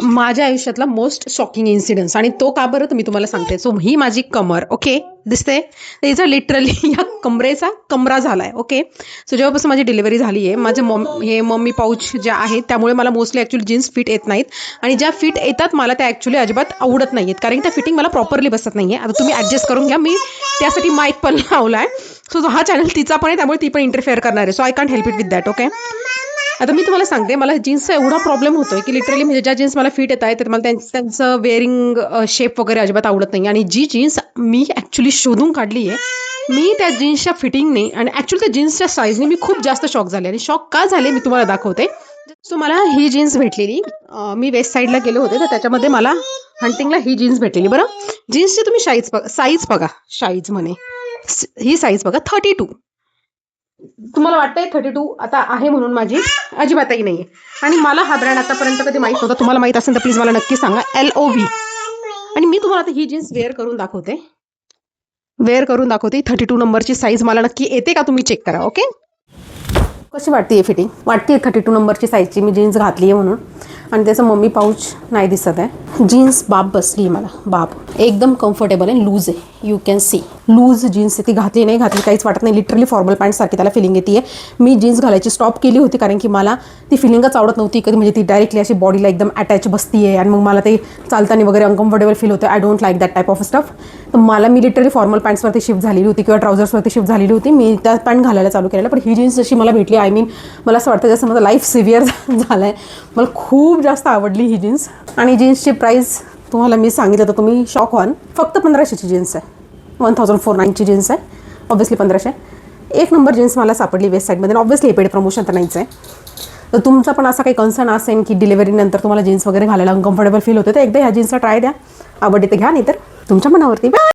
माझ्या आयुष्यातला most shocking incidence, आणि तो का बरं तर मी तुम्हाला सांगते. सो ही माझी कमर, ओके, दिसते. त्याचा लिटरली या कमरेचा कमरा झालाय. ओके, सो जेव्हापासून माझी डिलिव्हरी झाली आहे, माझे हे मम्मी पाऊच ज्या आहेत त्यामुळे मला मोस्टली ॲक्च्युली जीन्स फिट येत नाहीत, आणि ज्या फिट येतात मला त्या ॲक्च्युली अजिबात आवडत नाही आहेत, कारण त्या फिटिंग मला प्रॉपरली बसत नाही आहे. आता तुम्ही ॲडजस्ट करून घ्या, मी त्यासाठी माईक पण लावला आहे. सो हा चॅनल तिचा पण आहे, त्यामुळे ती पण इंटरफेअर करणार आहे. So I can't help it with that. Okay, आता मी तुम्हाला सांगते, मला जीन्सचा एवढा प्रॉब्लेम होतोय की लिटरली म्हणजे ज्या जीन्स मला फिट येत आहे तर मला त्यांचं वेअरिंग शेप वगैरे अजिबात आवडत नाही. आणि जी जीन्स मी ॲक्च्युली शोधून काढली आहे, मी त्या जीन्सच्या फिटिंगने आणि ॲक्च्युली त्या जीन्सच्या साईजने मी खूप जास्त शॉक झाले. आणि शॉक का झाले मी तुम्हाला दाखवते. सो मला ही जीन्स भेटलेली, मी वेस्ट साईडला गेले होते तर त्याच्यामध्ये मला हंटिंगला ही जीन्स भेटलेली. बरं, जीन्सची तुम्ही साईज बघा, साईज म्हणे ही साईज बघा 32. तुम्हाला वाटतंय 32 आता आहे म्हणून माझी अजिबातही नाहीये. आणि मला हा ब्रँड आतापर्यंत कधी माहित नव्हता. तुम्हाला माहित असेल तर प्लीज मला नक्की सांगा, LOV. आणि मी तुम्हाला आता ही जीन्स वेअर करून दाखवते, 32 नंबरची साईज मला नक्की येते का तुम्ही चेक करा. ओके, कशी वाटते फिटिंग? वाटते 32 नंबरची साईजची मी जीन्स घातली आहे म्हणून. आणि त्याचं मम्मी पाऊच नाही दिसत आहे. जीन्स बाप बसली आहे मला, बाप एकदम कम्फर्टेबल आहे, लूज आहे. You can see loose jeans आहे. ती घातली नाही घातली काहीच वाटत नाही, लिटरली फॉर्मल पॅन्टसारखी त्याला फिलिंग येते. मी जीन्स घालायची स्टॉप केली होती कारण की मला ती फिलिंगच आवडत नव्हती कधी, म्हणजे ती डायरेक्टली अशी बॉडीला एकदम अटॅच बसती आहे आणि मग मला ते चालताना वगैरे अनकम्फर्टेबल फील होतं. I don't like that type of stuff. तर मी लिटरली फॉर्मल पॅन्ट्सवरती शिफ्ट झालेली होती किंवा ट्राउझर्सवरती शिफ्ट झालेली होती. मी त्या पॅन्ट घालायला चालू केलेलं, पण ही जीन्स जशी मला भेटली, आय मीन मला असं वाटतं जसं माझं लाईफ सिव्हिअर झालं आहे. मला खूप जास्त आवडली ही जीन्स. आणि जीन्सची प्राईस तुम्हाला मी सांगितलं तर तुम्ही शॉक व्हाल. फक्त 1500ची जीन्स आहे, 1409ची जीन्स आहे. ऑब्व्हियसली 1500. एक नंबर जीन्स मला सापडली वेस्ट साईडमध्ये. ऑब्व्हियसली पेड प्रमोशन तर नाहीच आहे. तर तुमचा पण असा काही कन्सर्न असेल की डिलिव्हरीनंतर तुम्हाला जीन्स वगैरे घालायला अनकम्फर्टेबल फील होते, तर एकदा ह्या जीन्सला ट्राय द्या. आवडली तर घ्या, नाही तर तुमच्या मनावरती.